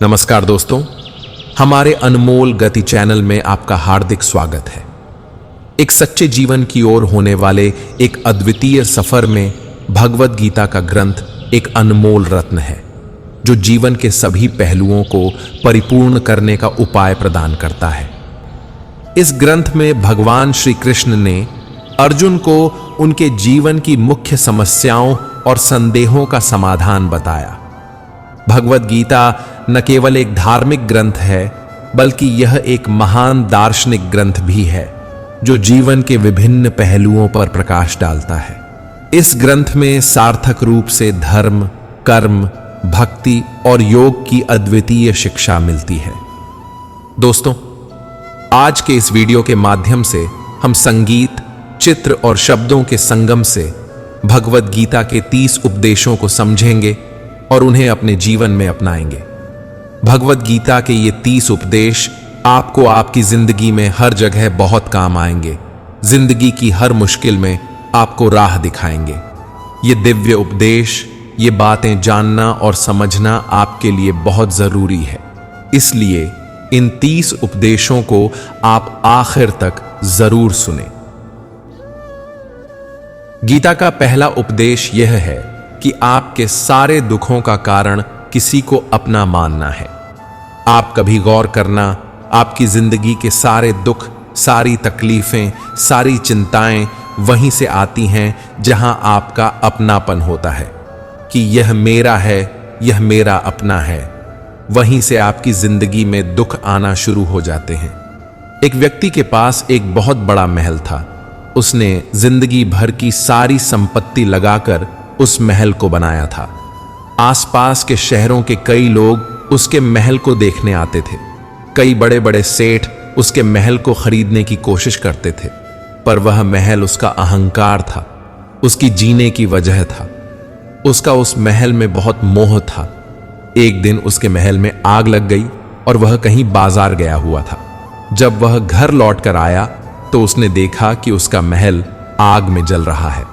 नमस्कार दोस्तों, हमारे अनमोल गति चैनल में आपका हार्दिक स्वागत है। एक सच्चे जीवन की ओर होने वाले एक अद्वितीय सफर में भगवद गीता का ग्रंथ एक अनमोल रत्न है, जो जीवन के सभी पहलुओं को परिपूर्ण करने का उपाय प्रदान करता है। इस ग्रंथ में भगवान श्री कृष्ण ने अर्जुन को उनके जीवन की मुख्य समस्याओं और संदेहों का समाधान बताया। भगवद गीता न केवल एक धार्मिक ग्रंथ है, बल्कि यह एक महान दार्शनिक ग्रंथ भी है, जो जीवन के विभिन्न पहलुओं पर प्रकाश डालता है। इस ग्रंथ में सार्थक रूप से धर्म, कर्म, भक्ति और योग की अद्वितीय शिक्षा मिलती है। दोस्तों, आज के इस वीडियो के माध्यम से हम संगीत, चित्र और शब्दों के संगम से भगवद गीता के 30 उपदेशों को समझेंगे और उन्हें अपने जीवन में अपनाएंगे। भगवद गीता के ये 30 उपदेश आपको आपकी जिंदगी में हर जगह बहुत काम आएंगे। जिंदगी की हर मुश्किल में आपको राह दिखाएंगे। ये दिव्य उपदेश, ये बातें जानना और समझना आपके लिए बहुत जरूरी है। इसलिए इन 30 उपदेशों को आप आखिर तक जरूर सुने। गीता का पहला उपदेश यह है कि आपके सारे दुखों का कारण किसी को अपना मानना है। आप कभी गौर करना, आपकी जिंदगी के सारे दुख, सारी तकलीफें, सारी चिंताएं वहीं से आती हैं जहां आपका अपनापन होता है कि यह मेरा है, यह मेरा अपना है। वहीं से आपकी जिंदगी में दुख आना शुरू हो जाते हैं। एक व्यक्ति के पास एक बहुत बड़ा महल था। उसने जिंदगी भर की सारी संपत्ति लगाकर उस महल को बनाया था। आसपास के शहरों के कई लोग उसके महल को देखने आते थे। कई बड़े बड़े सेठ उसके महल को खरीदने की कोशिश करते थे, पर वह महल उसका अहंकार था, उसकी जीने की वजह था। उसका उस महल में बहुत मोह था। एक दिन उसके महल में आग लग गई और वह कहीं बाजार गया हुआ था। जब वह घर लौट कर आया तो उसने देखा कि उसका महल आग में जल रहा है।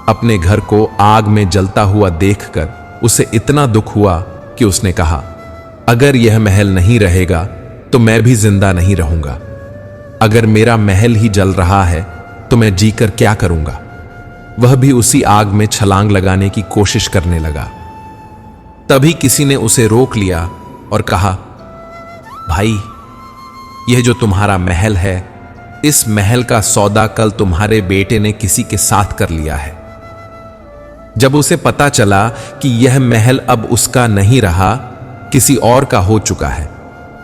अपने घर को आग में जलता हुआ देखकर उसे इतना दुख हुआ कि उसने कहा, अगर यह महल नहीं रहेगा तो मैं भी जिंदा नहीं रहूंगा। अगर मेरा महल ही जल रहा है तो मैं जीकर क्या करूंगा। वह भी उसी आग में छलांग लगाने की कोशिश करने लगा। तभी किसी ने उसे रोक लिया और कहा, भाई, यह जो तुम्हारा महल है, इस महल का सौदा कल तुम्हारे बेटे ने किसी के साथ कर लिया है। जब उसे पता चला कि यह महल अब उसका नहीं रहा, किसी और का हो चुका है,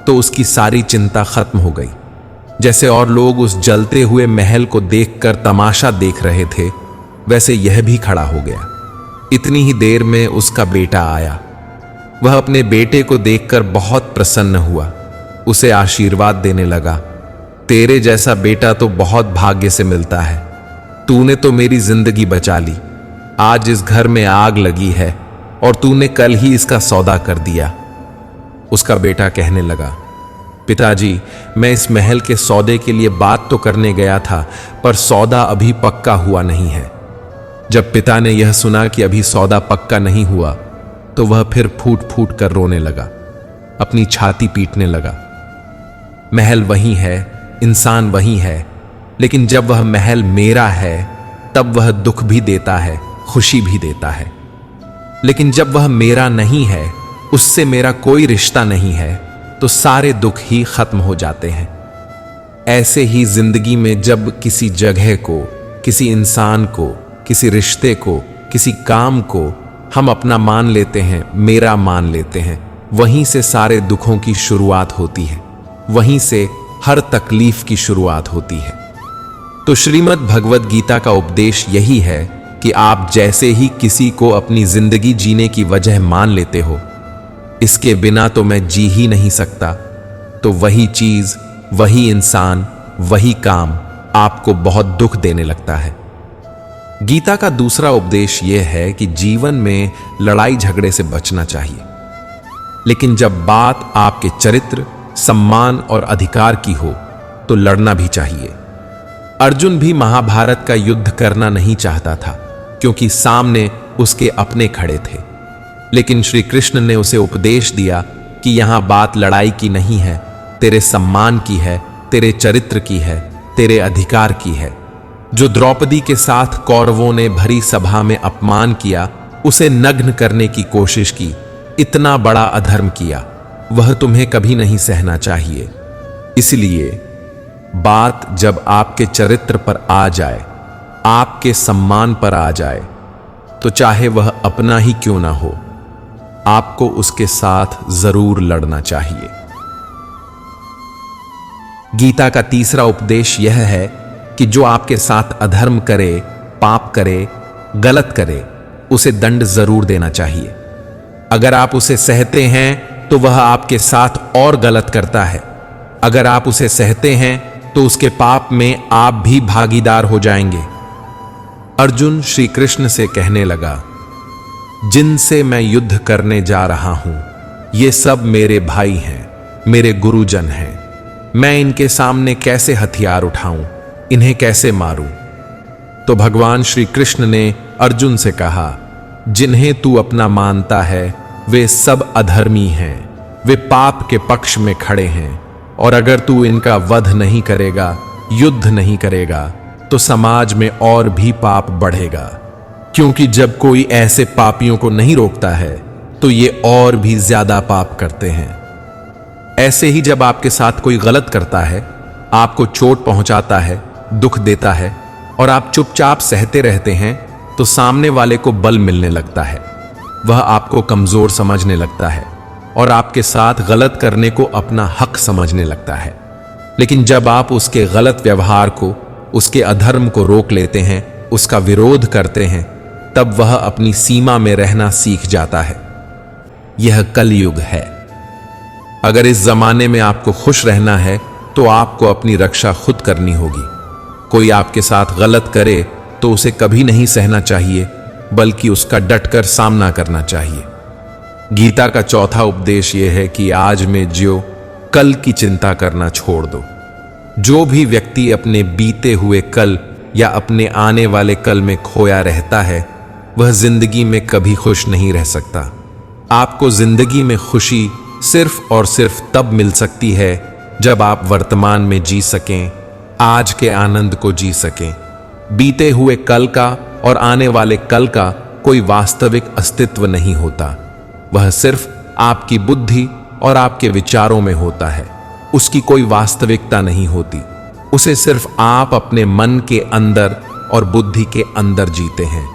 तो उसकी सारी चिंता खत्म हो गई। जैसे और लोग उस जलते हुए महल को देखकर तमाशा देख रहे थे, वैसे यह भी खड़ा हो गया। इतनी ही देर में उसका बेटा आया। वह अपने बेटे को देखकर बहुत प्रसन्न हुआ, उसे आशीर्वाद देने लगा। तेरे जैसा बेटा तो बहुत भाग्य से मिलता है। तूने तो मेरी जिंदगी बचा ली। आज इस घर में आग लगी है और तूने कल ही इसका सौदा कर दिया। उसका बेटा कहने लगा, पिताजी, मैं इस महल के सौदे के लिए बात तो करने गया था, पर सौदा अभी पक्का हुआ नहीं है। जब पिता ने यह सुना कि अभी सौदा पक्का नहीं हुआ, तो वह फिर फूट फूट कर रोने लगा, अपनी छाती पीटने लगा। महल वही है, इंसान वही है, लेकिन जब वह महल मेरा है, तब वह दुख भी देता है, खुशी भी देता है। लेकिन जब वह मेरा नहीं है, उससे मेरा कोई रिश्ता नहीं है, तो सारे दुख ही खत्म हो जाते हैं। ऐसे ही जिंदगी में जब किसी जगह को, किसी इंसान को, किसी रिश्ते को, किसी काम को हम अपना मान लेते हैं, मेरा मान लेते हैं, वहीं से सारे दुखों की शुरुआत होती है। वहीं से हर तकलीफ की शुरुआत होती है। तो श्रीमद् भगवद गीता का उपदेश यही है कि आप जैसे ही किसी को अपनी जिंदगी जीने की वजह मान लेते हो, इसके बिना तो मैं जी ही नहीं सकता, तो वही चीज, वही इंसान, वही काम आपको बहुत दुख देने लगता है। गीता का दूसरा उपदेश यह है कि जीवन में लड़ाई झगड़े से बचना चाहिए, लेकिन जब बात आपके चरित्र, सम्मान और अधिकार की हो तो लड़ना भी चाहिए। अर्जुन भी महाभारत का युद्ध करना नहीं चाहता था, क्योंकि सामने उसके अपने खड़े थे। लेकिन श्री कृष्ण ने उसे उपदेश दिया कि यहां बात लड़ाई की नहीं है, तेरे सम्मान की है, तेरे चरित्र की है, तेरे अधिकार की है। जो द्रौपदी के साथ कौरवों ने भरी सभा में अपमान किया, उसे नग्न करने की कोशिश की, इतना बड़ा अधर्म किया, वह तुम्हें कभी नहीं सहना चाहिए। इसलिए बात जब आपके चरित्र पर आ जाए, आपके सम्मान पर आ जाए, तो चाहे वह अपना ही क्यों ना हो, आपको उसके साथ जरूर लड़ना चाहिए। गीता का तीसरा उपदेश यह है कि जो आपके साथ अधर्म करे, पाप करे, गलत करे, उसे दंड जरूर देना चाहिए। अगर आप उसे सहते हैं तो वह आपके साथ और गलत करता है। अगर आप उसे सहते हैं तो उसके पाप में आप भी भागीदार हो जाएंगे। अर्जुन श्री कृष्ण से कहने लगा, जिनसे मैं युद्ध करने जा रहा हूं, ये सब मेरे भाई हैं, मेरे गुरुजन हैं। मैं इनके सामने कैसे हथियार उठाऊं, इन्हें कैसे मारूं? तो भगवान श्री कृष्ण ने अर्जुन से कहा, जिन्हें तू अपना मानता है वे सब अधर्मी हैं, वे पाप के पक्ष में खड़े हैं, और अगर तू इनका वध नहीं करेगा, युद्ध नहीं करेगा, तो समाज में और भी पाप बढ़ेगा। क्योंकि जब कोई ऐसे पापियों को नहीं रोकता है तो ये और भी ज्यादा पाप करते हैं। ऐसे ही जब आपके साथ कोई गलत करता है, आपको चोट पहुंचाता है, दुख देता है, और आप चुपचाप सहते रहते हैं, तो सामने वाले को बल मिलने लगता है। वह आपको कमजोर समझने लगता है और आपके साथ गलत करने को अपना हक समझने लगता है। लेकिन जब आप उसके गलत व्यवहार को, उसके अधर्म को रोक लेते हैं, उसका विरोध करते हैं, तब वह अपनी सीमा में रहना सीख जाता है। यह कलयुग है। अगर इस जमाने में आपको खुश रहना है तो आपको अपनी रक्षा खुद करनी होगी। कोई आपके साथ गलत करे तो उसे कभी नहीं सहना चाहिए, बल्कि उसका डटकर सामना करना चाहिए। गीता का चौथा उपदेश यह है कि आज में जियो, कल की चिंता करना छोड़ दो। जो भी व्यक्ति अपने बीते हुए कल या अपने आने वाले कल में खोया रहता है, वह जिंदगी में कभी खुश नहीं रह सकता। आपको जिंदगी में खुशी सिर्फ और सिर्फ तब मिल सकती है जब आप वर्तमान में जी सकें, आज के आनंद को जी सकें। बीते हुए कल का और आने वाले कल का कोई वास्तविक अस्तित्व नहीं होता। वह सिर्फ आपकी बुद्धि और आपके विचारों में होता है। उसकी कोई वास्तविकता नहीं होती। उसे सिर्फ आप अपने मन के अंदर और बुद्धि के अंदर जीते हैं।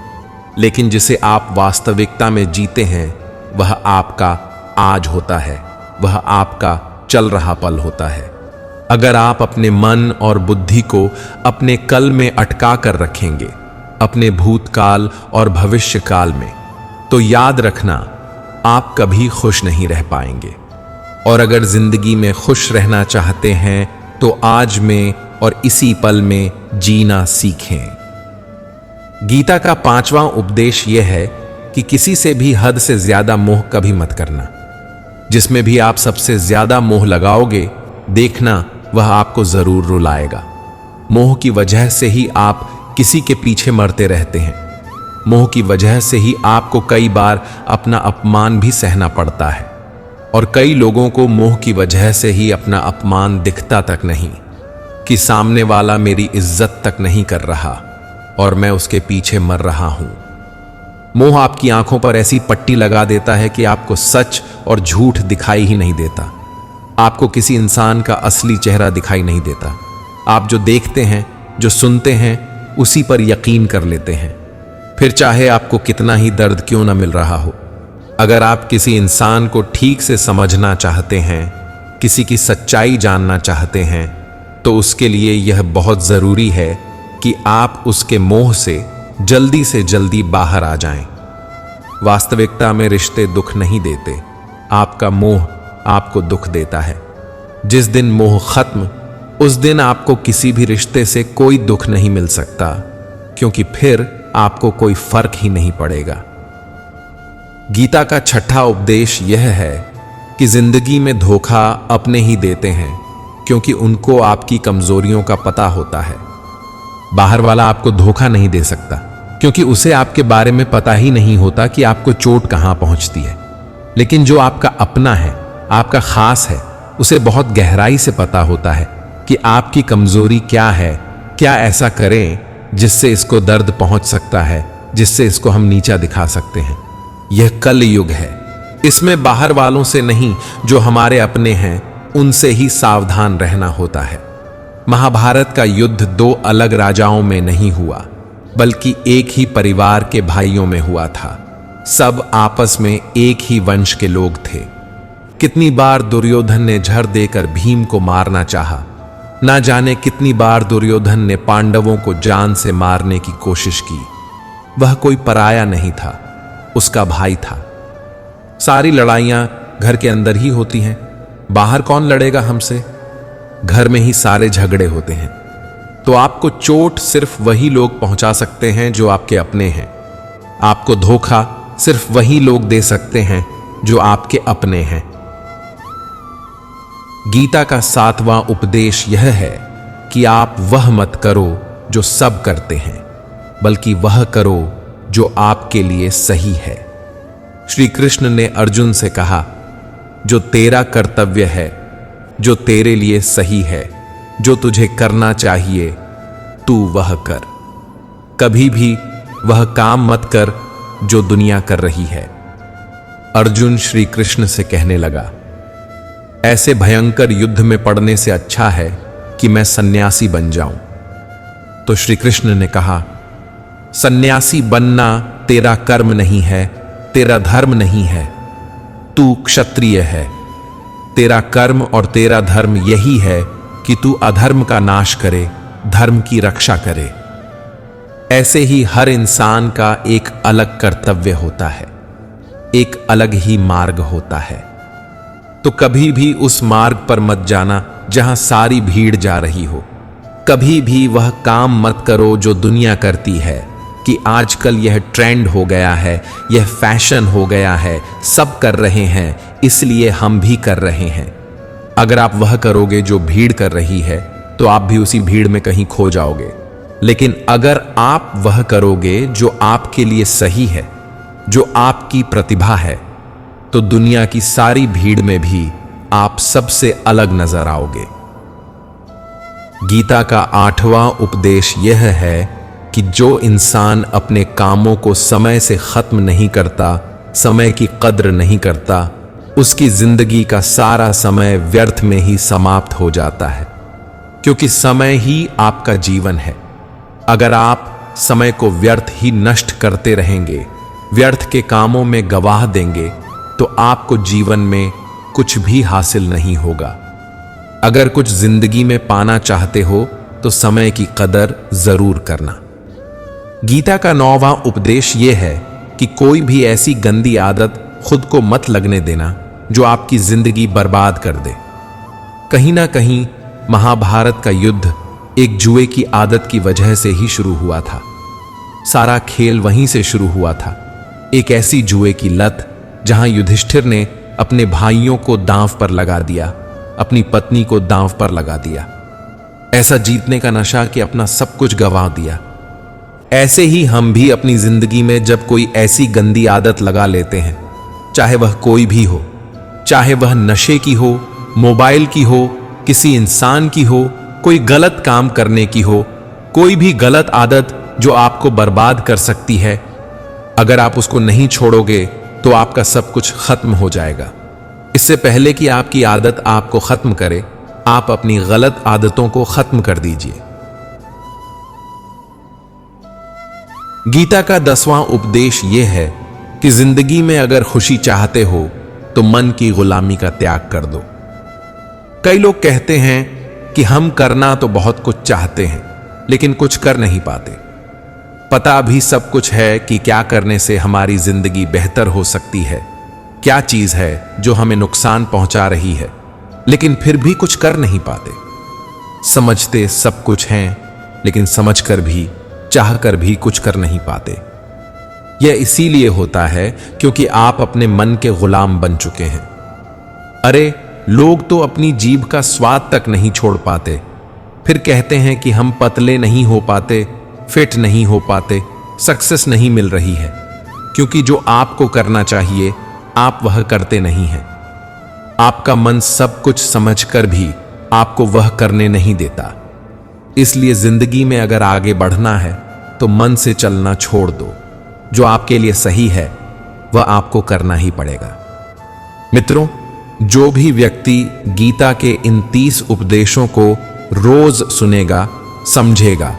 लेकिन जिसे आप वास्तविकता में जीते हैं, वह आपका आज होता है, वह आपका चल रहा पल होता है। अगर आप अपने मन और बुद्धि को अपने कल में अटका कर रखेंगे, अपने भूतकाल और भविष्य काल में, तो याद रखना, आप कभी खुश नहीं रह पाएंगे। और अगर जिंदगी में खुश रहना चाहते हैं तो आज में और इसी पल में जीना सीखें। गीता का पांचवां उपदेश यह है कि किसी से भी हद से ज्यादा मोह कभी मत करना। जिसमें भी आप सबसे ज्यादा मोह लगाओगे, देखना वह आपको जरूर रुलाएगा। मोह की वजह से ही आप किसी के पीछे मरते रहते हैं। मोह की वजह से ही आपको कई बार अपना अपमान भी सहना पड़ता है। और कई लोगों को मोह की वजह से ही अपना अपमान दिखता तक नहीं, कि सामने वाला मेरी इज्जत तक नहीं कर रहा और मैं उसके पीछे मर रहा हूं। मोह आपकी आंखों पर ऐसी पट्टी लगा देता है कि आपको सच और झूठ दिखाई ही नहीं देता। आपको किसी इंसान का असली चेहरा दिखाई नहीं देता। आप जो देखते हैं, जो सुनते हैं, उसी पर यकीन कर लेते हैं, फिर चाहे आपको कितना ही दर्द क्यों ना मिल रहा हो। अगर आप किसी इंसान को ठीक से समझना चाहते हैं, किसी की सच्चाई जानना चाहते हैं, तो उसके लिए यह बहुत जरूरी है कि आप उसके मोह से जल्दी बाहर आ जाएं। वास्तविकता में रिश्ते दुख नहीं देते, आपका मोह आपको दुख देता है। जिस दिन मोह खत्म, उस दिन आपको किसी भी रिश्ते से कोई दुख नहीं मिल सकता, क्योंकि फिर आपको कोई फर्क ही नहीं पड़ेगा। गीता का छठा उपदेश यह है कि जिंदगी में धोखा अपने ही देते हैं, क्योंकि उनको आपकी कमजोरियों का पता होता है। बाहर वाला आपको धोखा नहीं दे सकता, क्योंकि उसे आपके बारे में पता ही नहीं होता कि आपको चोट कहां पहुंचती है। लेकिन जो आपका अपना है, आपका खास है, उसे बहुत गहराई से पता होता है कि आपकी कमजोरी क्या है, क्या ऐसा करें जिससे इसको दर्द पहुंच सकता है, जिससे इसको हम नीचा दिखा सकते हैं। यह कल युग है, इसमें बाहर वालों से नहीं, जो हमारे अपने हैं उनसे ही सावधान रहना होता है। महाभारत का युद्ध दो अलग राजाओं में नहीं हुआ, बल्कि एक ही परिवार के भाइयों में हुआ था। सब आपस में एक ही वंश के लोग थे। कितनी बार दुर्योधन ने झर देकर भीम को मारना चाहा, ना जाने कितनी बार दुर्योधन ने पांडवों को जान से मारने की कोशिश की। वह कोई पराया नहीं था, उसका भाई था। सारी लड़ाइयां घर के अंदर ही होती हैं, बाहर कौन लड़ेगा हमसे? घर में ही सारे झगड़े होते हैं। तो आपको चोट सिर्फ वही लोग पहुंचा सकते हैं जो आपके अपने हैं। आपको धोखा सिर्फ वही लोग दे सकते हैं जो आपके अपने हैं। गीता का 7वां उपदेश यह है कि आप वह मत करो जो सब करते हैं, बल्कि वह करो जो आपके लिए सही है। श्री कृष्ण ने अर्जुन से कहा, जो तेरा कर्तव्य है, जो तेरे लिए सही है, जो तुझे करना चाहिए, तू वह कर। कभी भी वह काम मत कर जो दुनिया कर रही है। अर्जुन श्री कृष्ण से कहने लगा, ऐसे भयंकर युद्ध में पड़ने से अच्छा है कि मैं सन्यासी बन जाऊं। तो श्री कृष्ण ने कहा, सन्यासी बनना तेरा कर्म नहीं है, तेरा धर्म नहीं है, तू क्षत्रिय है। तेरा कर्म और तेरा धर्म यही है कि तू अधर्म का नाश करे, धर्म की रक्षा करे। ऐसे ही हर इंसान का एक अलग कर्तव्य होता है, एक अलग ही मार्ग होता है। तो कभी भी उस मार्ग पर मत जाना जहां सारी भीड़ जा रही हो। कभी भी वह काम मत करो जो दुनिया करती है कि आजकल यह ट्रेंड हो गया है, यह फैशन हो गया है, सब कर रहे हैं इसलिए हम भी कर रहे हैं। अगर आप वह करोगे जो भीड़ कर रही है तो आप भी उसी भीड़ में कहीं खो जाओगे। लेकिन अगर आप वह करोगे जो आपके लिए सही है, जो आपकी प्रतिभा है, तो दुनिया की सारी भीड़ में भी आप सबसे अलग नजर आओगे। गीता का 8वां उपदेश यह है कि जो इंसान अपने कामों को समय से खत्म नहीं करता, समय की कद्र नहीं करता, उसकी जिंदगी का सारा समय व्यर्थ में ही समाप्त हो जाता है। क्योंकि समय ही आपका जीवन है। अगर आप समय को व्यर्थ ही नष्ट करते रहेंगे, व्यर्थ के कामों में गवाह देंगे, तो आपको जीवन में कुछ भी हासिल नहीं होगा। अगर कुछ जिंदगी में पाना चाहते हो तो समय की कदर जरूर करना। गीता का 9वां उपदेश यह है कि कोई भी ऐसी गंदी आदत खुद को मत लगने देना जो आपकी जिंदगी बर्बाद कर दे। कहीं ना कहीं महाभारत का युद्ध एक जुए की आदत की वजह से ही शुरू हुआ था। सारा खेल वहीं से शुरू हुआ था, एक ऐसी जुए की लत जहां युधिष्ठिर ने अपने भाइयों को दांव पर लगा दिया, अपनी पत्नी को दांव पर लगा दिया। ऐसा जीतने का नशा कि अपना सब कुछ गंवा दिया। ऐसे ही हम भी अपनी जिंदगी में जब कोई ऐसी गंदी आदत लगा लेते हैं, चाहे वह कोई भी हो, चाहे वह नशे की हो, मोबाइल की हो, किसी इंसान की हो, कोई गलत काम करने की हो, कोई भी गलत आदत जो आपको बर्बाद कर सकती है, अगर आप उसको नहीं छोड़ोगे तो आपका सब कुछ खत्म हो जाएगा। इससे पहले कि आपकी आदत आपको खत्म करे, आप अपनी गलत आदतों को खत्म कर दीजिए। गीता का 10वां उपदेश यह है कि जिंदगी में अगर खुशी चाहते हो तो मन की गुलामी का त्याग कर दो। कई लोग कहते हैं कि हम करना तो बहुत कुछ चाहते हैं लेकिन कुछ कर नहीं पाते। पता भी सब कुछ है कि क्या करने से हमारी जिंदगी बेहतर हो सकती है, क्या चीज है जो हमें नुकसान पहुंचा रही है, लेकिन फिर भी कुछ कर नहीं पाते। समझते सब कुछ हैं लेकिन समझकर भी, चाहकर भी कुछ कर नहीं पाते। यह इसीलिए होता है क्योंकि आप अपने मन के गुलाम बन चुके हैं। अरे लोग तो अपनी जीभ का स्वाद तक नहीं छोड़ पाते, फिर कहते हैं कि हम पतले नहीं हो पाते, फिट नहीं हो पाते, सक्सेस नहीं मिल रही है, क्योंकि जो आपको करना चाहिए आप वह करते नहीं हैं। आपका मन सब कुछ समझकर भी आपको वह करने नहीं देता। इसलिए जिंदगी में अगर आगे बढ़ना है तो मन से चलना छोड़ दो। जो आपके लिए सही है वह आपको करना ही पड़ेगा। मित्रों, जो भी व्यक्ति गीता के इन 30 उपदेशों को रोज सुनेगा, समझेगा,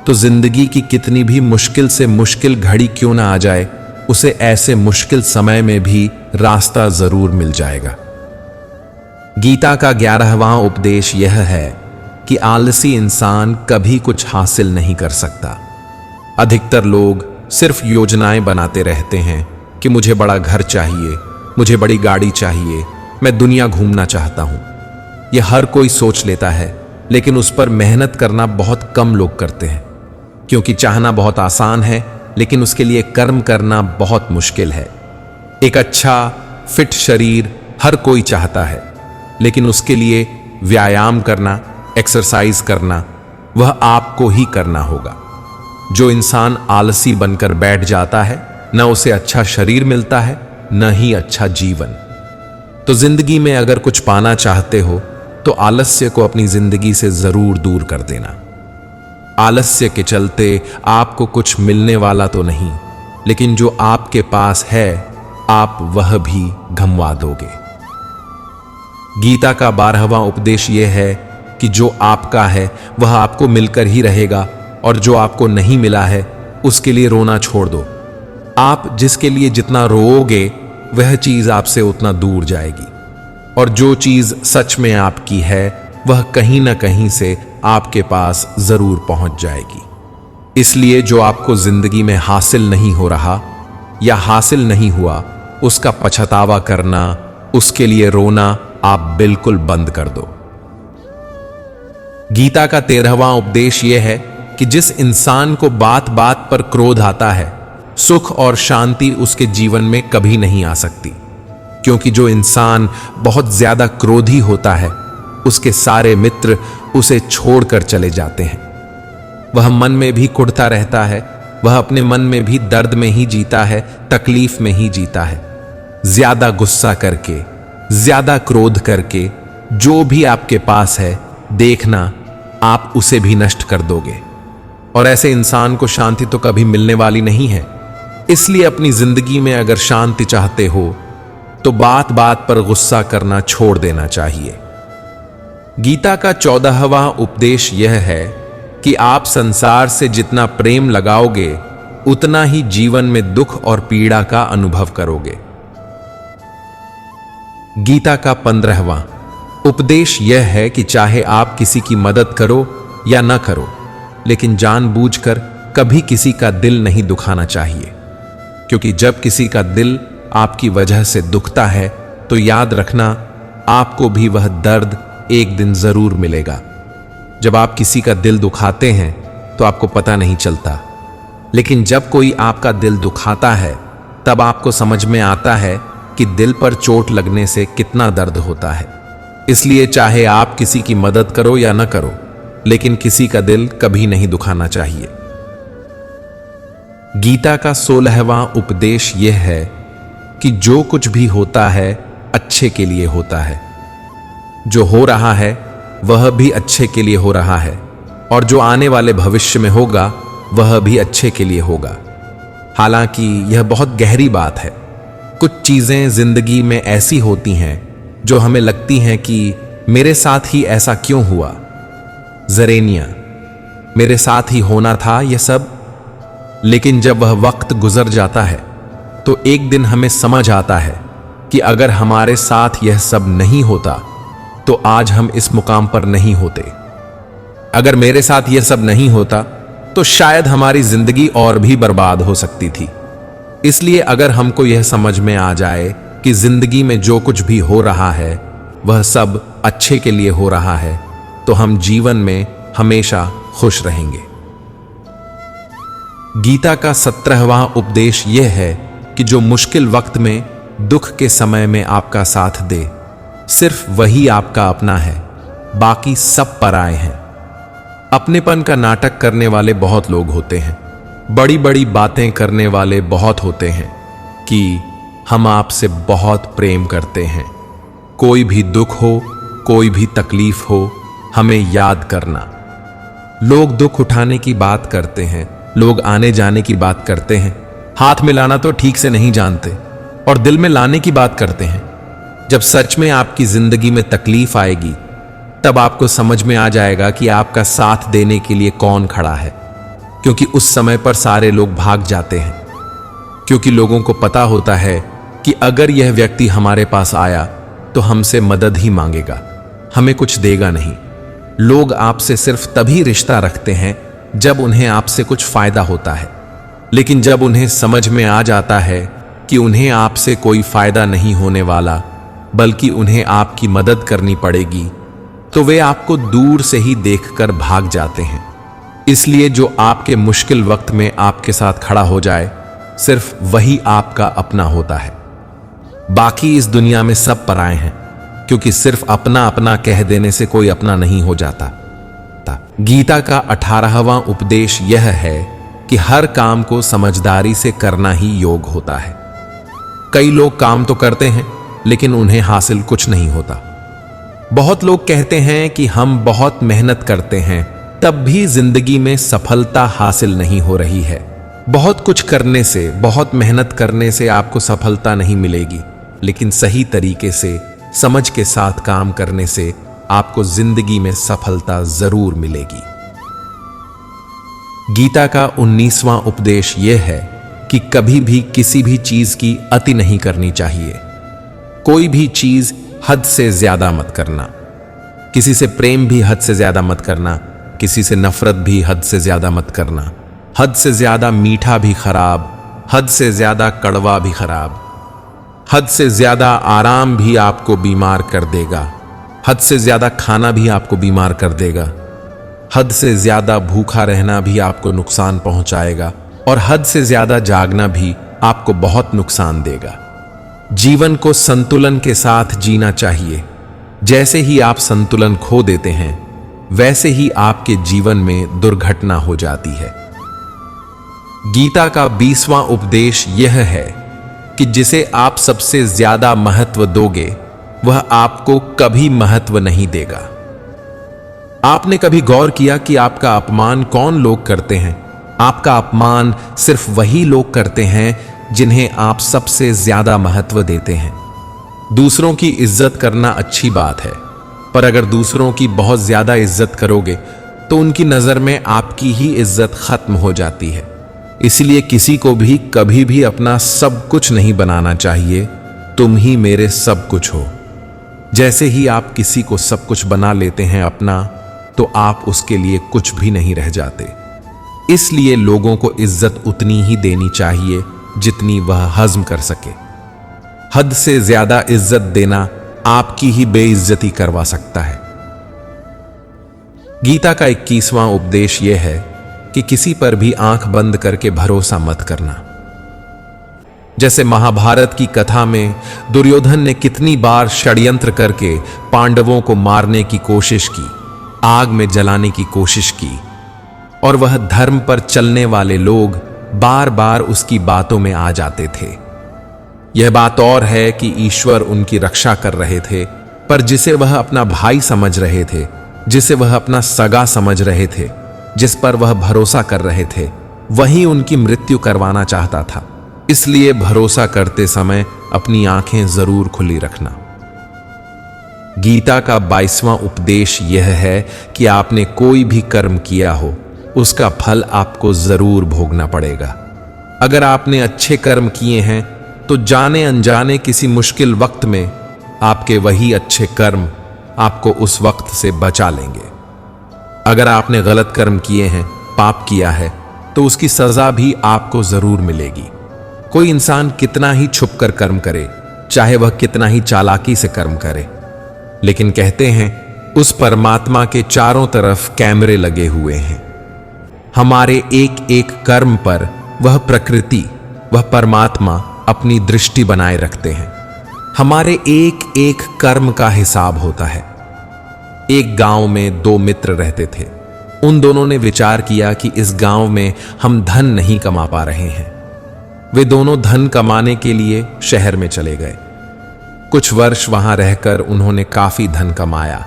तो जिंदगी की कितनी भी मुश्किल से मुश्किल घड़ी क्यों ना आ जाए, उसे ऐसे मुश्किल समय में भी रास्ता जरूर मिल जाएगा। गीता का 11वां उपदेश यह है कि आलसी इंसान कभी कुछ हासिल नहीं कर सकता। अधिकतर लोग सिर्फ योजनाएं बनाते रहते हैं कि मुझे बड़ा घर चाहिए, मुझे बड़ी गाड़ी चाहिए, मैं दुनिया घूमना चाहता हूं। यह हर कोई सोच लेता है, लेकिन उस पर मेहनत करना बहुत कम लोग करते हैं। क्योंकि चाहना बहुत आसान है, लेकिन उसके लिए कर्म करना बहुत मुश्किल है। एक अच्छा फिट शरीर हर कोई चाहता है, लेकिन उसके लिए व्यायाम करना, एक्सरसाइज करना, वह आपको ही करना होगा। जो इंसान आलसी बनकर बैठ जाता है, न उसे अच्छा शरीर मिलता है, न ही अच्छा जीवन। तो जिंदगी में अगर कुछ पाना चाहते हो तो आलस्य को अपनी जिंदगी से जरूर दूर कर देना। आलस्य के चलते आपको कुछ मिलने वाला तो नहीं, लेकिन जो आपके पास है आप वह भी गंवा दोगे। गीता का 12वां उपदेश यह है कि जो आपका है वह आपको मिलकर ही रहेगा, और जो आपको नहीं मिला है उसके लिए रोना छोड़ दो। आप जिसके लिए जितना रोओगे वह चीज आपसे उतना दूर जाएगी, और जो चीज सच में आपकी है वह कहीं ना कहीं से आपके पास जरूर पहुंच जाएगी। इसलिए जो आपको जिंदगी में हासिल नहीं हो रहा या हासिल नहीं हुआ, उसका पछतावा करना, उसके लिए रोना आप बिल्कुल बंद कर दो। गीता का 13वां उपदेश यह है कि जिस इंसान को बात बात पर क्रोध आता है, सुख और शांति उसके जीवन में कभी नहीं आ सकती। क्योंकि जो इंसान बहुत ज्यादा क्रोधी होता है, उसके सारे मित्र उसे छोड़कर चले जाते हैं। वह मन में भी कुढ़ता रहता है, वह अपने मन में भी दर्द में ही जीता है, तकलीफ में ही जीता है। ज्यादा गुस्सा करके, ज्यादा क्रोध करके जो भी आपके पास है, देखना आप उसे भी नष्ट कर दोगे, और ऐसे इंसान को शांति तो कभी मिलने वाली नहीं है। इसलिए अपनी जिंदगी में अगर शांति चाहते हो तो बात बात पर गुस्सा करना छोड़ देना चाहिए। गीता का 14वां उपदेश यह है कि आप संसार से जितना प्रेम लगाओगे उतना ही जीवन में दुख और पीड़ा का अनुभव करोगे। गीता का 15वां उपदेश यह है कि चाहे आप किसी की मदद करो या न करो, लेकिन जानबूझकर कभी किसी का दिल नहीं दुखाना चाहिए। क्योंकि जब किसी का दिल आपकी वजह से दुखता है तो याद रखना, आपको भी वह दर्द एक दिन जरूर मिलेगा। जब आप किसी का दिल दुखाते हैं तो आपको पता नहीं चलता, लेकिन जब कोई आपका दिल दुखाता है तब आपको समझ में आता है कि दिल पर चोट लगने से कितना दर्द होता है। इसलिए चाहे आप किसी की मदद करो या न करो, लेकिन किसी का दिल कभी नहीं दुखाना चाहिए। गीता का 16वां उपदेश यह है कि जो कुछ भी होता है अच्छे के लिए होता है। जो हो रहा है वह भी अच्छे के लिए हो रहा है, और जो आने वाले भविष्य में होगा वह भी अच्छे के लिए होगा। हालांकि यह बहुत गहरी बात है। कुछ चीजें जिंदगी में ऐसी होती हैं जो हमें लगती हैं कि मेरे साथ ही ऐसा क्यों हुआ। जरेनिया, मेरे साथ ही होना था यह सब। लेकिन जब वह वक्त गुजर जाता है तो एक दिन हमें समझ आता है कि अगर हमारे साथ यह सब नहीं होता तो आज हम इस मुकाम पर नहीं होते। अगर मेरे साथ यह सब नहीं होता तो शायद हमारी जिंदगी और भी बर्बाद हो सकती थी। इसलिए अगर हमको यह समझ में आ जाए कि जिंदगी में जो कुछ भी हो रहा है वह सब अच्छे के लिए हो रहा है, तो हम जीवन में हमेशा खुश रहेंगे। गीता का 17वां उपदेश यह है कि जो मुश्किल वक्त में, दुख के समय में आपका साथ दे, सिर्फ वही आपका अपना है, बाकी सब पराए हैं। अपनेपन का नाटक करने वाले बहुत लोग होते हैं, बड़ी बड़ी बातें करने वाले बहुत होते हैं कि हम आपसे बहुत प्रेम करते हैं, कोई भी दुख हो, कोई भी तकलीफ हो, हमें याद करना। लोग दुख उठाने की बात करते हैं, लोग आने जाने की बात करते हैं, हाथ मिलाना तो ठीक से नहीं जानते और दिल में लाने की बात करते हैं। जब सच में आपकी जिंदगी में तकलीफ आएगी, तब आपको समझ में आ जाएगा कि आपका साथ देने के लिए कौन खड़ा है, क्योंकि उस समय पर सारे लोग भाग जाते हैं, क्योंकि लोगों को पता होता है कि अगर यह व्यक्ति हमारे पास आया तो हमसे मदद ही मांगेगा, हमें कुछ देगा नहीं। लोग आपसे सिर्फ तभी रिश्ता रखते हैं जब उन्हें आपसे कुछ फायदा होता है, लेकिन जब उन्हें समझ में आ जाता है कि उन्हें आपसे कोई फायदा नहीं होने वाला, बल्कि उन्हें आपकी मदद करनी पड़ेगी, तो वे आपको दूर से ही देखकर भाग जाते हैं। इसलिए जो आपके मुश्किल वक्त में आपके साथ खड़ा हो जाए, सिर्फ वही आपका अपना होता है। बाकी इस दुनिया में सब पराए हैं, क्योंकि सिर्फ अपना अपना कह देने से कोई अपना नहीं हो जाता। गीता का 18वां उपदेश यह है कि हर काम को समझदारी से करना ही योग होता है। कई लोग काम तो करते हैं, लेकिन उन्हें हासिल कुछ नहीं होता। बहुत लोग कहते हैं कि हम बहुत मेहनत करते हैं, तब भी जिंदगी में सफलता हासिल नहीं हो रही है। बहुत कुछ करने से, बहुत मेहनत करने से आपको सफलता नहीं मिलेगी, लेकिन सही तरीके से, समझ के साथ काम करने से आपको जिंदगी में सफलता जरूर मिलेगी। गीता का 19वां उपदेश यह है कि कभी भी किसी भी चीज की अति नहीं करनी चाहिए। कोई भी चीज हद से ज्यादा मत करना। किसी से प्रेम भी हद से ज्यादा मत करना, किसी से नफरत भी हद से ज्यादा मत करना। हद से ज्यादा मीठा भी खराब, हद से ज्यादा कड़वा भी खराब। हद से ज्यादा आराम भी आपको बीमार कर देगा, हद से ज्यादा खाना भी आपको बीमार कर देगा। हद से ज्यादा भूखा रहना भी आपको नुकसान पहुंचाएगा, और हद से ज्यादा जागना भी आपको बहुत नुकसान देगा। जीवन को संतुलन के साथ जीना चाहिए। जैसे ही आप संतुलन खो देते हैं, वैसे ही आपके जीवन में दुर्घटना हो जाती है। गीता का 20वां उपदेश यह है कि जिसे आप सबसे ज्यादा महत्व दोगे, वह आपको कभी महत्व नहीं देगा। आपने कभी गौर किया कि आपका अपमान कौन लोग करते हैं? आपका अपमान सिर्फ वही लोग करते हैं जिन्हें आप सबसे ज्यादा महत्व देते हैं। दूसरों की इज्जत करना अच्छी बात है, पर अगर दूसरों की बहुत ज्यादा इज्जत करोगे तो उनकी नजर में आपकी ही इज्जत खत्म हो जाती है। इसलिए किसी को भी कभी भी अपना सब कुछ नहीं बनाना चाहिए। तुम ही मेरे सब कुछ हो। जैसे ही आप किसी को सब कुछ बना लेते हैं अपना, तो आप उसके लिए कुछ भी नहीं रह जाते। इसलिए लोगों को इज्जत उतनी ही देनी चाहिए जितनी वह हजम कर सके। हद से ज्यादा इज्जत देना आपकी ही बेइज्जती करवा सकता है। गीता का 21वां उपदेश यह है कि किसी पर भी आंख बंद करके भरोसा मत करना। जैसे महाभारत की कथा में दुर्योधन ने कितनी बार षड्यंत्र करके पांडवों को मारने की कोशिश की, आग में जलाने की कोशिश की, और वह धर्म पर चलने वाले लोग बार बार उसकी बातों में आ जाते थे। यह बात और है कि ईश्वर उनकी रक्षा कर रहे थे, पर जिसे वह अपना भाई समझ रहे थे, जिसे वह अपना सगा समझ रहे थे, जिस पर वह भरोसा कर रहे थे, वही उनकी मृत्यु करवाना चाहता था। इसलिए भरोसा करते समय अपनी आंखें जरूर खुली रखना। गीता का 22वां उपदेश यह है कि आपने कोई भी कर्म किया हो, उसका फल आपको जरूर भोगना पड़ेगा। अगर आपने अच्छे कर्म किए हैं तो जाने अनजाने किसी मुश्किल वक्त में आपके वही अच्छे कर्म आपको उस वक्त से बचा लेंगे। अगर आपने गलत कर्म किए हैं, पाप किया है, तो उसकी सजा भी आपको जरूर मिलेगी। कोई इंसान कितना ही छुपकर कर्म करे, चाहे वह कितना ही चालाकी से कर्म करे, लेकिन कहते हैं उस परमात्मा के चारों तरफ कैमरे लगे हुए हैं। हमारे एक एक कर्म पर वह प्रकृति, वह परमात्मा अपनी दृष्टि बनाए रखते हैं। हमारे एक एक कर्म का हिसाब होता है। एक गांव में दो मित्र रहते थे। उन दोनों ने विचार किया कि इस गांव में हम धन नहीं कमा पा रहे हैं। वे दोनों धन कमाने के लिए शहर में चले गए। कुछ वर्ष वहां रहकर उन्होंने काफी धन कमाया।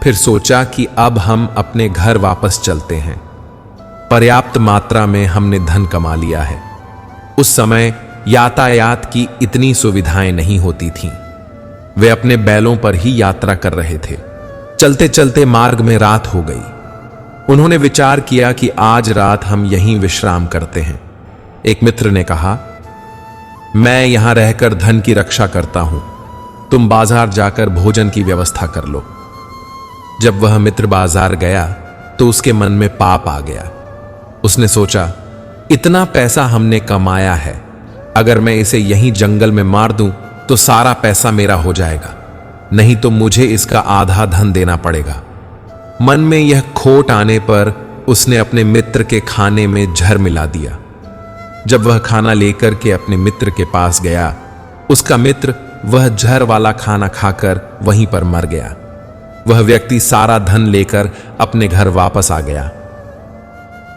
फिर सोचा कि अब हम अपने घर वापस चलते हैं। पर्याप्त मात्रा में हमने धन कमा लिया है। उस समय यातायात की इतनी सुविधाएं नहीं होती थीं। वे अपने बैलों पर ही यात्रा कर रहे थे। चलते चलते मार्ग में रात हो गई। उन्होंने विचार किया कि आज रात हम यहीं विश्राम करते हैं। एक मित्र ने कहा, मैं यहां रहकर धन की रक्षा करता हूं, तुम बाजार जाकर भोजन की व्यवस्था कर लो। जब वह मित्र बाजार गया तो उसके मन में पाप आ गया। उसने सोचा, इतना पैसा हमने कमाया है, अगर मैं इसे यहीं जंगल में मार दूं तो सारा पैसा मेरा हो जाएगा, नहीं तो मुझे इसका आधा धन देना पड़ेगा। मन में यह खोट आने पर उसने अपने मित्र के खाने में जहर मिला दिया। जब वह खाना लेकर के अपने मित्र के पास गया, उसका मित्र वह जहर वाला खाना खाकर वहीं पर मर गया। वह व्यक्ति सारा धन लेकर अपने घर वापस आ गया।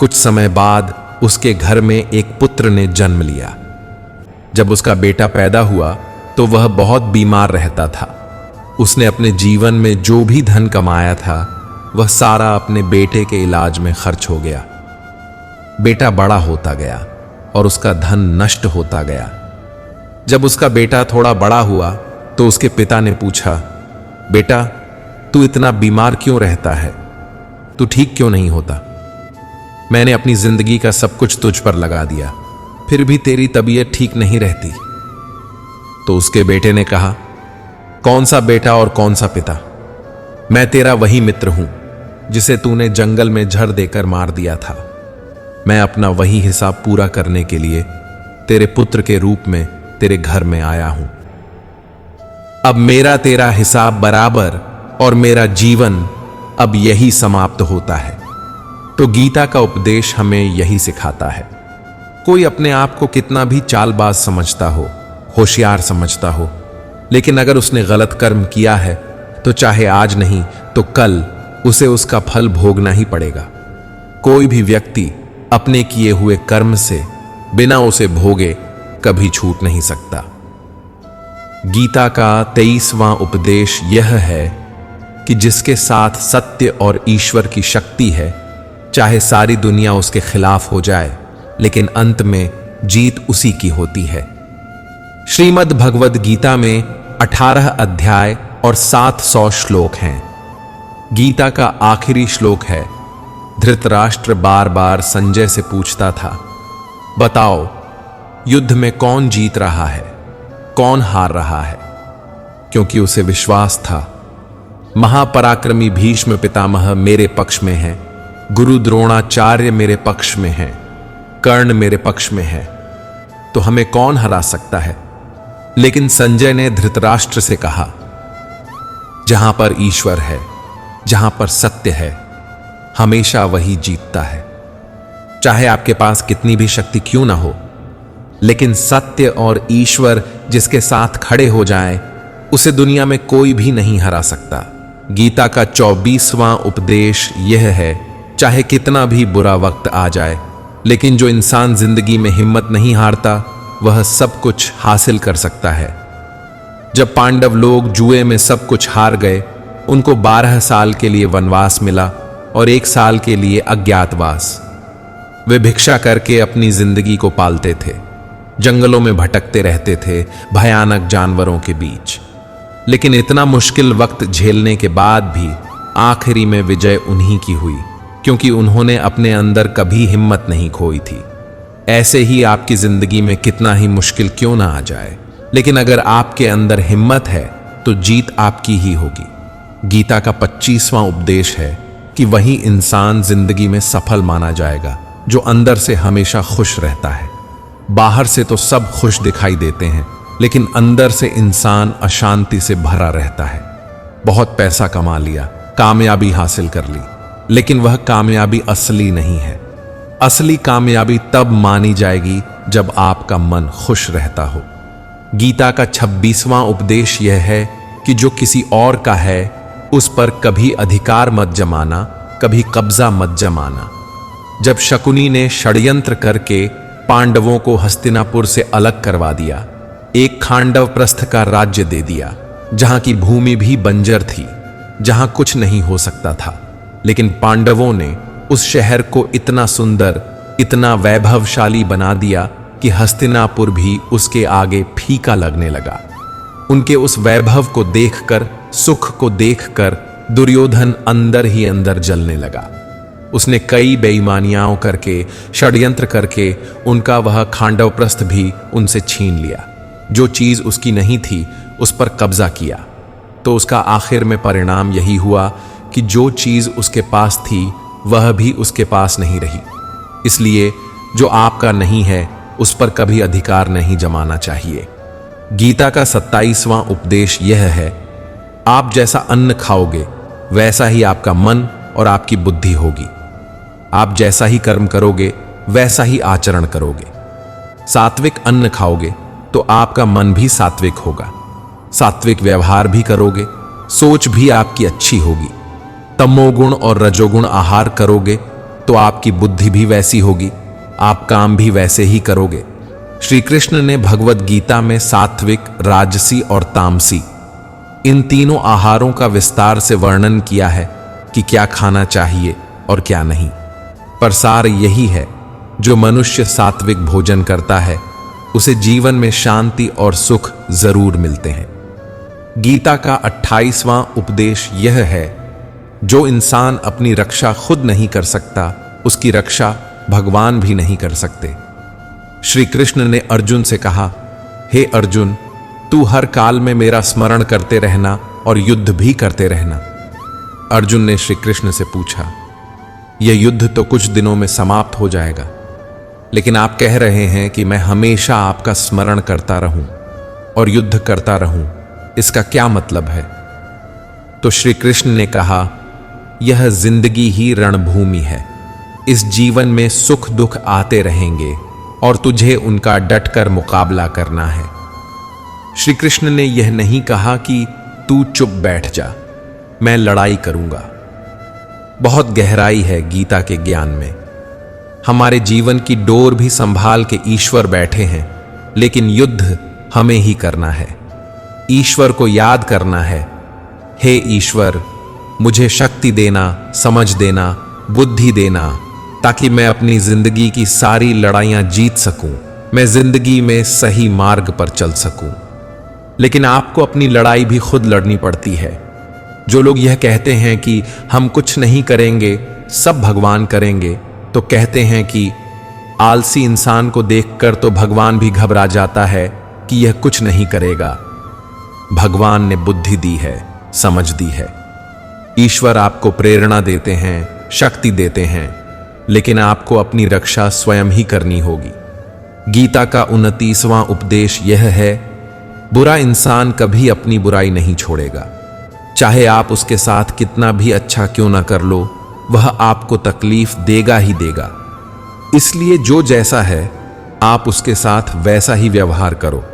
कुछ समय बाद उसके घर में एक पुत्र ने जन्म लिया। जब उसका बेटा पैदा हुआ तो वह बहुत बीमार रहता था। उसने अपने जीवन में जो भी धन कमाया था वह सारा अपने बेटे के इलाज में खर्च हो गया। बेटा बड़ा होता गया और उसका धन नष्ट होता गया। जब उसका बेटा थोड़ा बड़ा हुआ तो उसके पिता ने पूछा, बेटा तू इतना बीमार क्यों रहता है? तू ठीक क्यों नहीं होता? मैंने अपनी जिंदगी का सब कुछ तुझ पर लगा दिया, फिर भी तेरी तबीयत ठीक नहीं रहती। तो उसके बेटे ने कहा, कौन सा बेटा और कौन सा पिता? मैं तेरा वही मित्र हूं जिसे तूने जंगल में जहर देकर मार दिया था। मैं अपना वही हिसाब पूरा करने के लिए तेरे पुत्र के रूप में तेरे घर में आया हूं। अब मेरा तेरा हिसाब बराबर और मेरा जीवन अब यही समाप्त होता है। तो गीता का उपदेश हमें यही सिखाता है। कोई अपने आप को कितना भी चालबाज समझता हो, होशियार समझता हो, लेकिन अगर उसने गलत कर्म किया है तो चाहे आज नहीं तो कल उसे उसका फल भोगना ही पड़ेगा। कोई भी व्यक्ति अपने किए हुए कर्म से बिना उसे भोगे कभी छूट नहीं सकता। गीता का 23वां उपदेश यह है कि जिसके साथ सत्य और ईश्वर की शक्ति है, चाहे सारी दुनिया उसके खिलाफ हो जाए, लेकिन अंत में जीत उसी की होती है। श्रीमद् भगवद गीता में 18 अध्याय और 700 श्लोक हैं। गीता का आखिरी श्लोक है, धृतराष्ट्र बार बार संजय से पूछता था, बताओ युद्ध में कौन जीत रहा है, कौन हार रहा है? क्योंकि उसे विश्वास था महापराक्रमी भीष्म पितामह मेरे पक्ष में है, गुरु द्रोणाचार्य मेरे पक्ष में है, कर्ण मेरे पक्ष में है, तो हमें कौन हरा सकता है? लेकिन संजय ने धृतराष्ट्र से कहा, जहां पर ईश्वर है, जहां पर सत्य है, हमेशा वही जीतता है। चाहे आपके पास कितनी भी शक्ति क्यों ना हो, लेकिन सत्य और ईश्वर जिसके साथ खड़े हो जाए, उसे दुनिया में कोई भी नहीं हरा सकता। गीता का 24वां उपदेश यह है, चाहे कितना भी बुरा वक्त आ जाए, लेकिन जो इंसान जिंदगी में हिम्मत नहीं हारता वह सब कुछ हासिल कर सकता है। जब पांडव लोग जुए में सब कुछ हार गए, उनको 12 साल के लिए वनवास मिला और 1 साल के लिए अज्ञातवास। वे भिक्षा करके अपनी जिंदगी को पालते थे, जंगलों में भटकते रहते थे, भयानक जानवरों के बीच। लेकिन इतना मुश्किल वक्त झेलने के बाद भी आखिरी में विजय उन्हीं की हुई, क्योंकि उन्होंने अपने अंदर कभी हिम्मत नहीं खोई थी। ऐसे ही आपकी जिंदगी में कितना ही मुश्किल क्यों ना आ जाए, लेकिन अगर आपके अंदर हिम्मत है तो जीत आपकी ही होगी। गीता का 25वां उपदेश है कि वही इंसान जिंदगी में सफल माना जाएगा जो अंदर से हमेशा खुश रहता है। बाहर से तो सब खुश दिखाई देते हैं, लेकिन अंदर से इंसान अशांति से भरा रहता है। बहुत पैसा कमा लिया, कामयाबी हासिल कर ली, लेकिन वह कामयाबी असली नहीं है। असली कामयाबी तब मानी जाएगी जब आपका मन खुश रहता हो। गीता का 26वां उपदेश यह है कि जो किसी और का है उस पर कभी अधिकार मत जमाना, कभी कब्जा मत जमाना। जब शकुनी ने षड्यंत्र करके पांडवों को हस्तिनापुर से अलग करवा दिया, एक खांडव प्रस्थ का राज्य दे दिया, जहां की भूमि भी बंजर थी, जहां कुछ नहीं हो सकता था। लेकिन पांडवों ने उस शहर को इतना सुंदर, इतना वैभवशाली बना दिया कि हस्तिनापुर भी उसके आगे फीका लगने लगा। उनके उस वैभव को देखकर, सुख को देखकर दुर्योधन अंदर ही अंदर जलने लगा। उसने कई बेईमानियां करके, षड्यंत्र करके उनका वह खांडवप्रस्थ भी उनसे छीन लिया। जो चीज उसकी नहीं थी उस पर कब्जा किया। तो उसका आखिर में परिणाम यही हुआ कि जो चीज उसके पास थी वह भी उसके पास नहीं रही। इसलिए जो आपका नहीं है उस पर कभी अधिकार नहीं जमाना चाहिए। गीता का 27वां उपदेश यह है, आप जैसा अन्न खाओगे वैसा ही आपका मन और आपकी बुद्धि होगी। आप जैसा ही कर्म करोगे वैसा ही आचरण करोगे। सात्विक अन्न खाओगे तो आपका मन भी सात्विक होगा। सात्विक व्यवहार भी करोगे, सोच भी आपकी अच्छी होगी। तमोगुण और रजोगुण आहार करोगे तो आपकी बुद्धि भी वैसी होगी, आप काम भी वैसे ही करोगे। श्री कृष्ण ने भगवत गीता में सात्विक, राजसी और तामसी इन तीनों आहारों का विस्तार से वर्णन किया है कि क्या खाना चाहिए और क्या नहीं। पर सार यही है, जो मनुष्य सात्विक भोजन करता है उसे जीवन में शांति और सुख जरूर मिलते हैं। गीता का 28वां उपदेश यह है, जो इंसान अपनी रक्षा खुद नहीं कर सकता उसकी रक्षा भगवान भी नहीं कर सकते। श्री कृष्ण ने अर्जुन से कहा, हे अर्जुन, तू हर काल में मेरा स्मरण करते रहना और युद्ध भी करते रहना। अर्जुन ने श्री कृष्ण से पूछा, यह युद्ध तो कुछ दिनों में समाप्त हो जाएगा, लेकिन आप कह रहे हैं कि मैं हमेशा आपका स्मरण करता रहूं और युद्ध करता रहूं, इसका क्या मतलब है? तो श्री कृष्ण ने कहा, यह जिंदगी ही रणभूमि है। इस जीवन में सुख दुख आते रहेंगे और तुझे उनका डटकर मुकाबला करना है। श्री कृष्ण ने यह नहीं कहा कि तू चुप बैठ जा, मैं लड़ाई करूंगा। बहुत गहराई है गीता के ज्ञान में। हमारे जीवन की डोर भी संभाल के ईश्वर बैठे हैं, लेकिन युद्ध हमें ही करना है। ईश्वर को याद करना है, हे ईश्वर, मुझे शक्ति देना, समझ देना, बुद्धि देना, ताकि मैं अपनी जिंदगी की सारी लड़ाइयां जीत सकूं, मैं जिंदगी में सही मार्ग पर चल सकूं। लेकिन आपको अपनी लड़ाई भी खुद लड़नी पड़ती है। जो लोग यह कहते हैं कि हम कुछ नहीं करेंगे, सब भगवान करेंगे, तो कहते हैं कि आलसी इंसान को देखकर तो भगवान भी घबरा जाता है कि यह कुछ नहीं करेगा। भगवान ने बुद्धि दी है, समझ दी है। ईश्वर आपको प्रेरणा देते हैं, शक्ति देते हैं, लेकिन आपको अपनी रक्षा स्वयं ही करनी होगी। गीता का 29वां उपदेश यह है, बुरा इंसान कभी अपनी बुराई नहीं छोड़ेगा। चाहे आप उसके साथ कितना भी अच्छा क्यों ना कर लो, वह आपको तकलीफ देगा ही देगा। इसलिए जो जैसा है आप उसके साथ वैसा ही व्यवहार करो।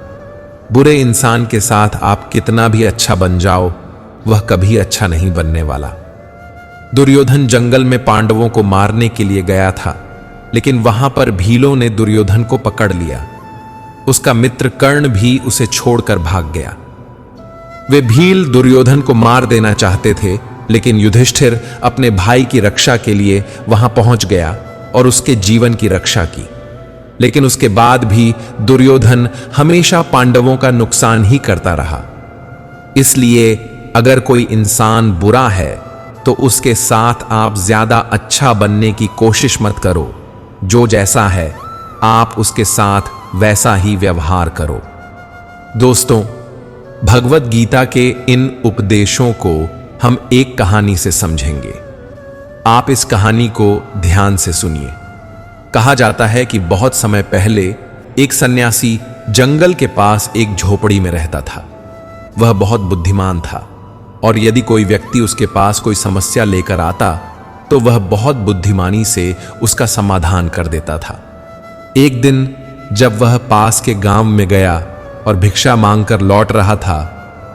बुरे इंसान के साथ आप कितना भी अच्छा बन जाओ, वह कभी अच्छा नहीं बनने वाला। दुर्योधन जंगल में पांडवों को मारने के लिए गया था, लेकिन वहां पर भीलों ने दुर्योधन को पकड़ लिया। उसका मित्र कर्ण भी उसे छोड़कर भाग गया। वे भील दुर्योधन को मार देना चाहते थे, लेकिन युधिष्ठिर अपने भाई की रक्षा के लिए वहां पहुंच गया और उसके जीवन की रक्षा की। लेकिन उसके बाद भी दुर्योधन हमेशा पांडवों का नुकसान ही करता रहा। इसलिए अगर कोई इंसान बुरा है तो उसके साथ आप ज्यादा अच्छा बनने की कोशिश मत करो। जो जैसा है आप उसके साथ वैसा ही व्यवहार करो। दोस्तों, भगवत गीता के इन उपदेशों को हम एक कहानी से समझेंगे। आप इस कहानी को ध्यान से सुनिए। कहा जाता है कि बहुत समय पहले एक सन्यासी जंगल के पास एक झोपड़ी में रहता था। वह बहुत बुद्धिमान था और यदि कोई व्यक्ति उसके पास कोई समस्या लेकर आता तो वह बहुत बुद्धिमानी से उसका समाधान कर देता था। एक दिन जब वह पास के गांव में गया और भिक्षा मांगकर लौट रहा था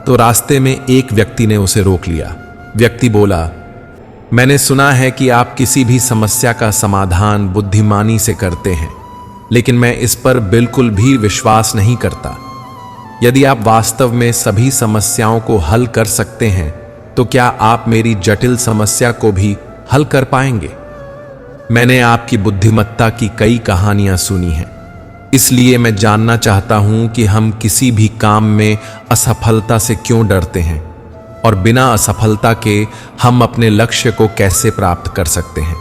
तो रास्ते में एक व्यक्ति ने उसे रोक लिया। व्यक्ति बोला, मैंने सुना है कि आप किसी भी समस्या का समाधान बुद्धिमानी से करते हैं, लेकिन मैं इस पर बिल्कुल भी विश्वास नहीं करता। यदि आप वास्तव में सभी समस्याओं को हल कर सकते हैं तो क्या आप मेरी जटिल समस्या को भी हल कर पाएंगे? मैंने आपकी बुद्धिमत्ता की कई कहानियां सुनी हैं, इसलिए मैं जानना चाहता हूं कि हम किसी भी काम में असफलता से क्यों डरते हैं और बिना असफलता के हम अपने लक्ष्य को कैसे प्राप्त कर सकते हैं।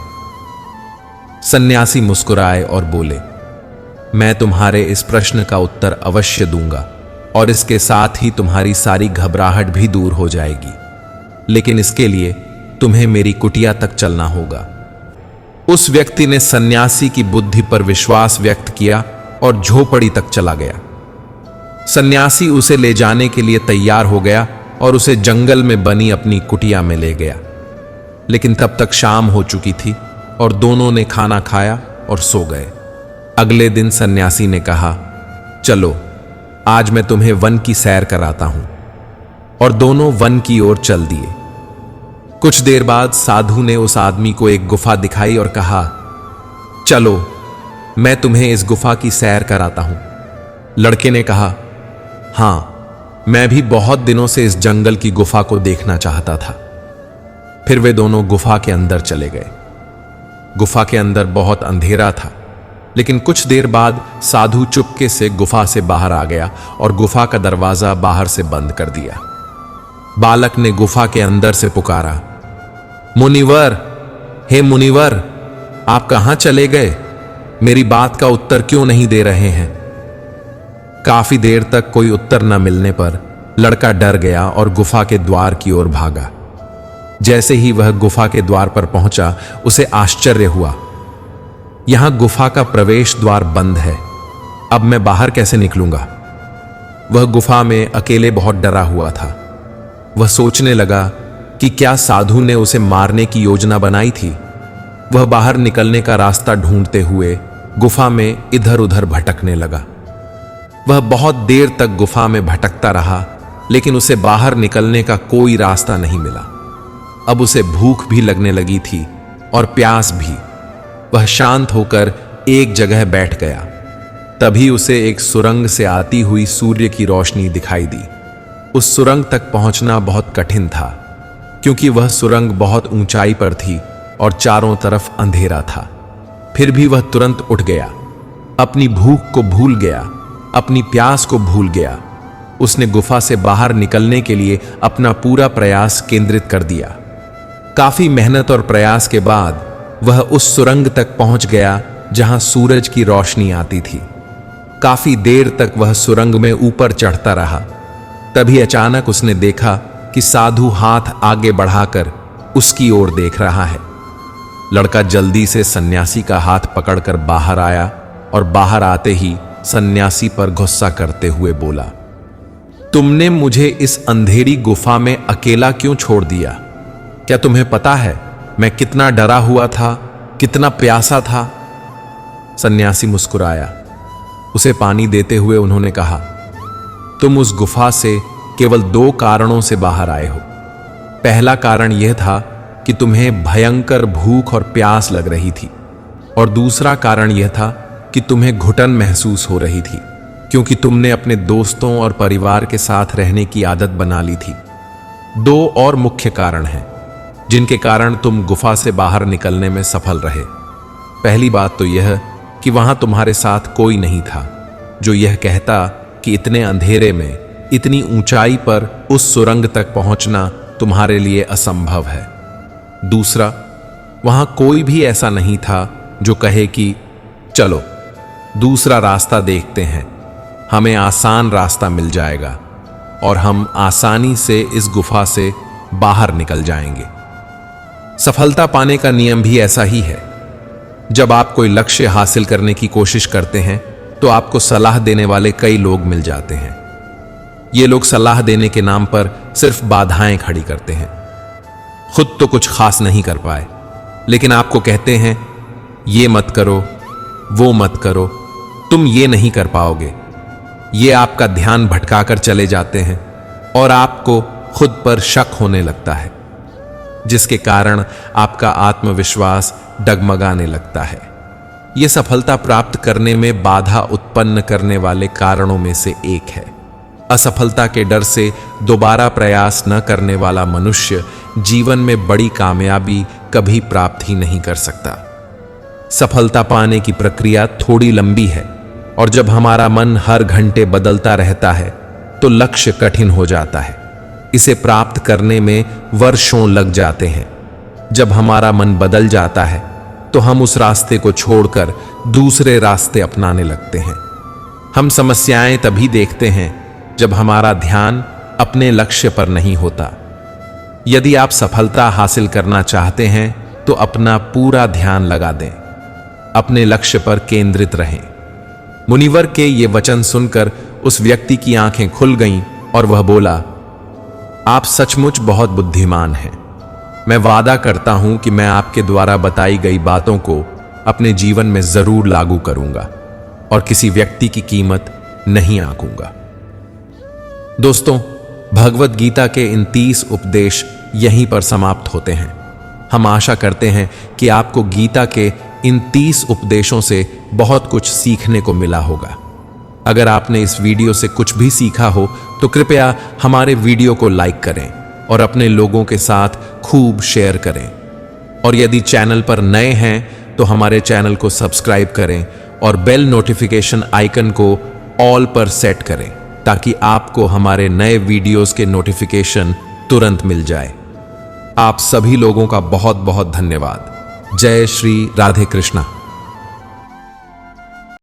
सन्यासी मुस्कुराए और बोले, मैं तुम्हारे इस प्रश्न का उत्तर अवश्य दूंगा और इसके साथ ही तुम्हारी सारी घबराहट भी दूर हो जाएगी, लेकिन इसके लिए तुम्हें मेरी कुटिया तक चलना होगा। उस व्यक्ति ने सन्यासी की बुद्धि पर विश्वास व्यक्त किया और झोपड़ी तक चला गया। सन्यासी उसे ले जाने के लिए तैयार हो गया और उसे जंगल में बनी अपनी कुटिया में ले गया, लेकिन तब तक शाम हो चुकी थी और दोनों ने खाना खाया और सो गए। अगले दिन सन्यासी ने कहा, चलो आज मैं तुम्हें वन की सैर कराता हूं, और दोनों वन की ओर चल दिए। कुछ देर बाद साधु ने उस आदमी को एक गुफा दिखाई और कहा, चलो मैं तुम्हें इस गुफा की सैर कराता हूं। लड़के ने कहा, हां, मैं भी बहुत दिनों से इस जंगल की गुफा को देखना चाहता था। फिर वे दोनों गुफा के अंदर चले गए। गुफा के अंदर बहुत अंधेरा था, लेकिन कुछ देर बाद साधु चुपके से गुफा से बाहर आ गया और गुफा का दरवाजा बाहर से बंद कर दिया। बालक ने गुफा के अंदर से पुकारा, मुनिवर, हे मुनिवर, आप कहां चले गए? मेरी बात का उत्तर क्यों नहीं दे रहे हैं? काफी देर तक कोई उत्तर न मिलने पर लड़का डर गया और गुफा के द्वार की ओर भागा। जैसे ही वह गुफा के द्वार पर पहुंचा, उसे आश्चर्य हुआ, यहां गुफा का प्रवेश द्वार बंद है, अब मैं बाहर कैसे निकलूंगा? वह गुफा में अकेले बहुत डरा हुआ था। वह सोचने लगा कि क्या साधु ने उसे मारने की योजना बनाई थी। वह बाहर निकलने का रास्ता ढूंढते हुए गुफा में इधर उधर भटकने लगा। वह बहुत देर तक गुफा में भटकता रहा, लेकिन उसे बाहर निकलने का कोई रास्ता नहीं मिला। अब उसे भूख भी लगने लगी थी और प्यास भी। वह शांत होकर एक जगह बैठ गया। तभी उसे एक सुरंग से आती हुई सूर्य की रोशनी दिखाई दी। उस सुरंग तक पहुंचना बहुत कठिन था, क्योंकि वह सुरंग बहुत ऊंचाई पर थी और चारों तरफ अंधेरा था। फिर भी वह तुरंत उठ गया, अपनी भूख को भूल गया, अपनी प्यास को भूल गया। उसने गुफा से बाहर निकलने के लिए अपना पूरा प्रयास केंद्रित कर दिया। काफी मेहनत और प्रयास के बाद वह उस सुरंग तक पहुंच गया जहां सूरज की रोशनी आती थी। काफी देर तक वह सुरंग में ऊपर चढ़ता रहा। तभी अचानक उसने देखा कि साधु हाथ आगे बढ़ाकर उसकी ओर देख रहा है। लड़का जल्दी से सन्यासी का हाथ पकड़कर बाहर आया और बाहर आते ही सन्यासी पर गुस्सा करते हुए बोला, तुमने मुझे इस अंधेरी गुफा में अकेला क्यों छोड़ दिया? क्या तुम्हें पता है मैं कितना डरा हुआ था, कितना प्यासा था? सन्यासी मुस्कुराया। उसे पानी देते हुए उन्होंने कहा, तुम उस गुफा से केवल 2 कारणों से बाहर आए हो। पहला कारण यह था कि तुम्हें भयंकर भूख और प्यास लग रही थी, और दूसरा कारण यह था कि तुम्हें घुटन महसूस हो रही थी, क्योंकि तुमने अपने दोस्तों और परिवार के साथ रहने की आदत बना ली थी। 2 और मुख्य कारण हैं जिनके कारण तुम गुफा से बाहर निकलने में सफल रहे। पहली बात तो यह कि वहां तुम्हारे साथ कोई नहीं था जो यह कहता कि इतने अंधेरे में, इतनी ऊंचाई पर उस सुरंग तक पहुंचना तुम्हारे लिए असंभव है। दूसरा, वहां कोई भी ऐसा नहीं था जो कहे कि चलो दूसरा रास्ता देखते हैं, हमें आसान रास्ता मिल जाएगा और हम आसानी से इस गुफा से बाहर निकल जाएंगे। सफलता पाने का नियम भी ऐसा ही है। जब आप कोई लक्ष्य हासिल करने की कोशिश करते हैं तो आपको सलाह देने वाले कई लोग मिल जाते हैं। ये लोग सलाह देने के नाम पर सिर्फ बाधाएं खड़ी करते हैं। खुद तो कुछ खास नहीं कर पाए, लेकिन आपको कहते हैं ये मत करो, वो मत करो, तुम ये नहीं कर पाओगे। ये आपका ध्यान भटकाकर चले जाते हैं और आपको खुद पर शक होने लगता है, जिसके कारण आपका आत्मविश्वास डगमगाने लगता है। यह सफलता प्राप्त करने में बाधा उत्पन्न करने वाले कारणों में से एक है। असफलता के डर से दोबारा प्रयास न करने वाला मनुष्य जीवन में बड़ी कामयाबी कभी प्राप्त ही नहीं कर सकता। सफलता पाने की प्रक्रिया थोड़ी लंबी है और जब हमारा मन हर घंटे बदलता रहता है तो लक्ष्य कठिन हो जाता है। इसे प्राप्त करने में वर्षों लग जाते हैं। जब हमारा मन बदल जाता है तो हम उस रास्ते को छोड़कर दूसरे रास्ते अपनाने लगते हैं। हम समस्याएं तभी देखते हैं जब हमारा ध्यान अपने लक्ष्य पर नहीं होता। यदि आप सफलता हासिल करना चाहते हैं तो अपना पूरा ध्यान लगा दें, अपने लक्ष्य पर केंद्रित रहें। मुनिवर के ये वचन सुनकर उस व्यक्ति की आंखें खुल गईं और वह बोला, आप सचमुच बहुत बुद्धिमान हैं। मैं वादा करता हूं कि मैं आपके द्वारा बताई गई बातों को अपने जीवन में जरूर लागू करूंगा और किसी व्यक्ति की कीमत नहीं आंकूंगा। दोस्तों, भगवत गीता के इन 30 उपदेश यहीं पर समाप्त होते हैं। हम आशा करते हैं कि आपको गीता के इन 30 उपदेशों से बहुत कुछ सीखने को मिला होगा। अगर आपने इस वीडियो से कुछ भी सीखा हो तो कृपया हमारे वीडियो को लाइक करें और अपने लोगों के साथ खूब शेयर करें। और यदि चैनल पर नए हैं तो हमारे चैनल को सब्सक्राइब करें और बेल नोटिफिकेशन आइकन को ऑल पर सेट करें ताकि आपको हमारे नए वीडियोस के नोटिफिकेशन तुरंत मिल जाए। आप सभी लोगों का बहुत बहुत धन्यवाद। जय श्री राधे कृष्णा।